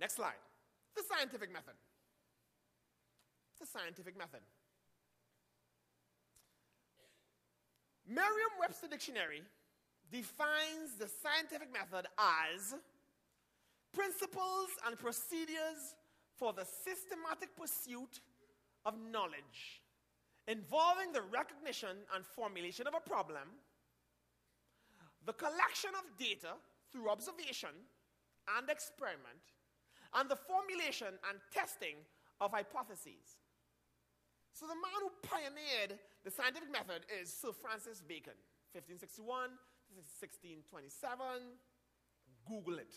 Next slide. The scientific method. The scientific method. Merriam-Webster Dictionary defines the scientific method as principles and procedures for the systematic pursuit of knowledge involving the recognition and formulation of a problem, the collection of data through observation and experiment, and the formulation and testing of hypotheses. So the man who pioneered the scientific method is Sir Francis Bacon, 1561 to 1627. Google it.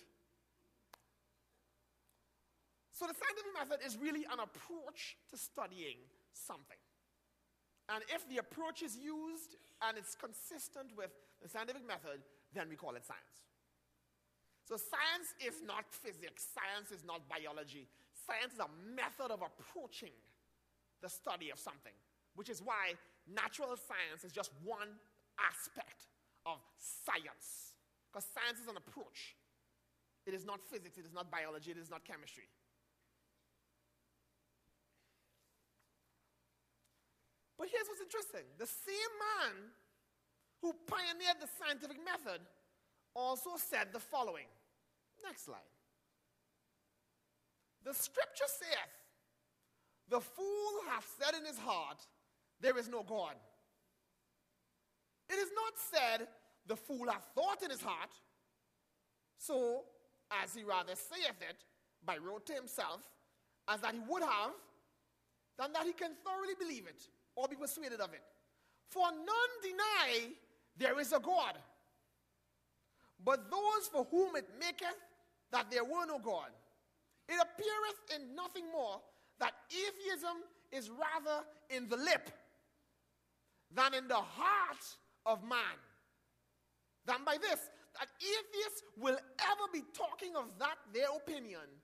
So the scientific method is really an approach to studying something. And if the approach is used and it's consistent with the scientific method, then we call it science. So science is not physics. Science is not biology. Science is a method of approaching the study of something, which is why natural science is just one aspect of science. Because science is an approach. It is not physics. It is not biology. It is not chemistry. But here's what's interesting. The same man who pioneered the scientific method also said the following. Next slide. The scripture saith, the fool hath said in his heart, there is no God. It is not said, the fool hath thought in his heart, so as he rather saith it, by rote to himself, as that he would have, than that he can thoroughly believe it, or be persuaded of it. For none deny there is a God, but those for whom it maketh that there were no God. It appeareth in nothing more that atheism is rather in the lip than in the heart of man. Than by this, that atheists will ever be talking of that their opinion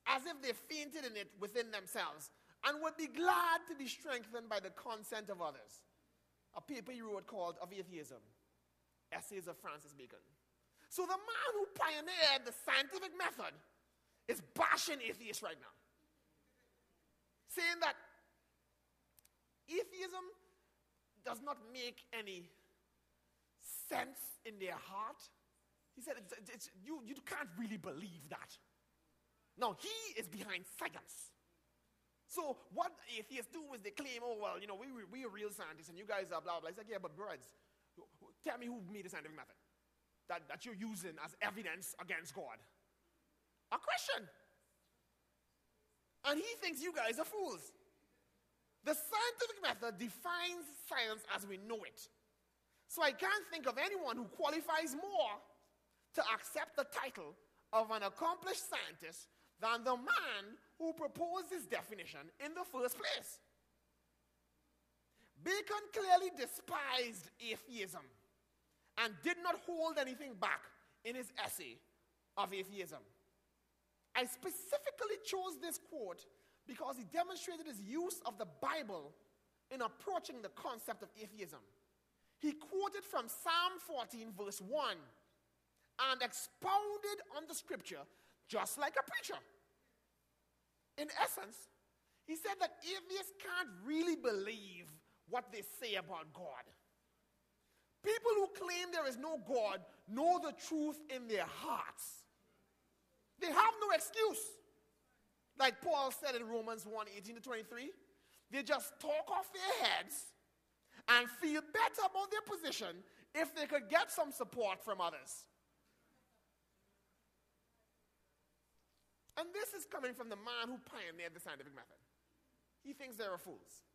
as if they fainted in it within themselves, and would be glad to be strengthened by the consent of others. A paper he wrote called Of Atheism, Essays of Francis Bacon. So the man who pioneered the scientific method is bashing atheists right now, saying that atheism does not make any sense in their heart. He said, you can't really believe that. Now, he is behind science. So what atheists do is they claim, oh, well, we are real scientists and you guys are blah, blah. He's like, yeah, but brothers, tell me who made the scientific method that you're using as evidence against God. A Christian. And he thinks you guys are fools. The scientific method defines science as we know it. So I can't think of anyone who qualifies more to accept the title of an accomplished scientist than the man who proposed this definition in the first place. Bacon clearly despised atheism and did not hold anything back in his essay of atheism. I specifically chose this quote because he demonstrated his use of the Bible in approaching the concept of atheism. He quoted from Psalm 14, verse 1, and expounded on the scripture just like a preacher. In essence, he said that atheists can't really believe what they say about God. People who claim there is no God know the truth in their hearts. They have no excuse. Like Paul said in Romans 1, 18 to 23, they just talk off their heads and feel better about their position if they could get some support from others. And this is coming from the man who pioneered the scientific method. He thinks they're fools.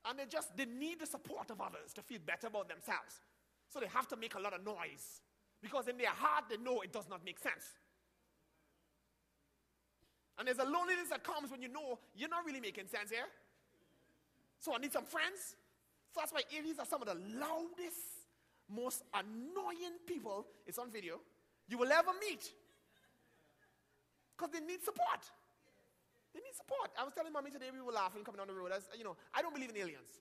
And they need the support of others to feel better about themselves. So they have to make a lot of noise. Because in their heart, they know it does not make sense. And there's a loneliness that comes when you know you're not really making sense here. So I need some friends. So that's why atheists are some of the loudest, most annoying people, it's on video, you will ever meet. Because they need support. They need support. I was telling mommy today, we were laughing coming down the road. I don't believe in aliens.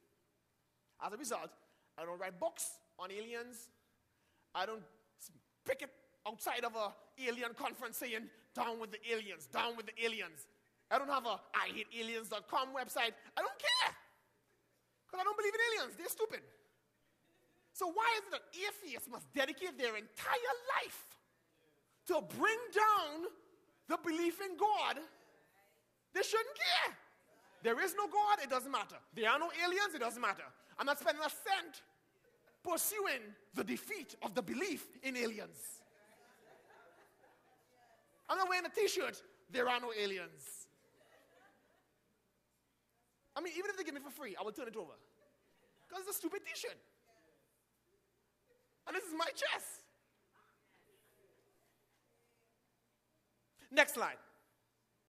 As a result, I don't write books on aliens. I don't pick it outside of an alien conference saying, Down with the aliens, down with the aliens. I don't have a IHateAliens.com website. I don't care. Because I don't believe in aliens. They're stupid. So why is it that atheists must dedicate their entire life to bring down the belief in God? They shouldn't care. There is no God, it doesn't matter. There are no aliens, it doesn't matter. I'm not spending a cent pursuing the defeat of the belief in aliens. I'm not wearing a t-shirt, there are no aliens. I mean, even if they give me for free, I will turn it over. Because it's a stupid t-shirt. And this is my chest. Next slide.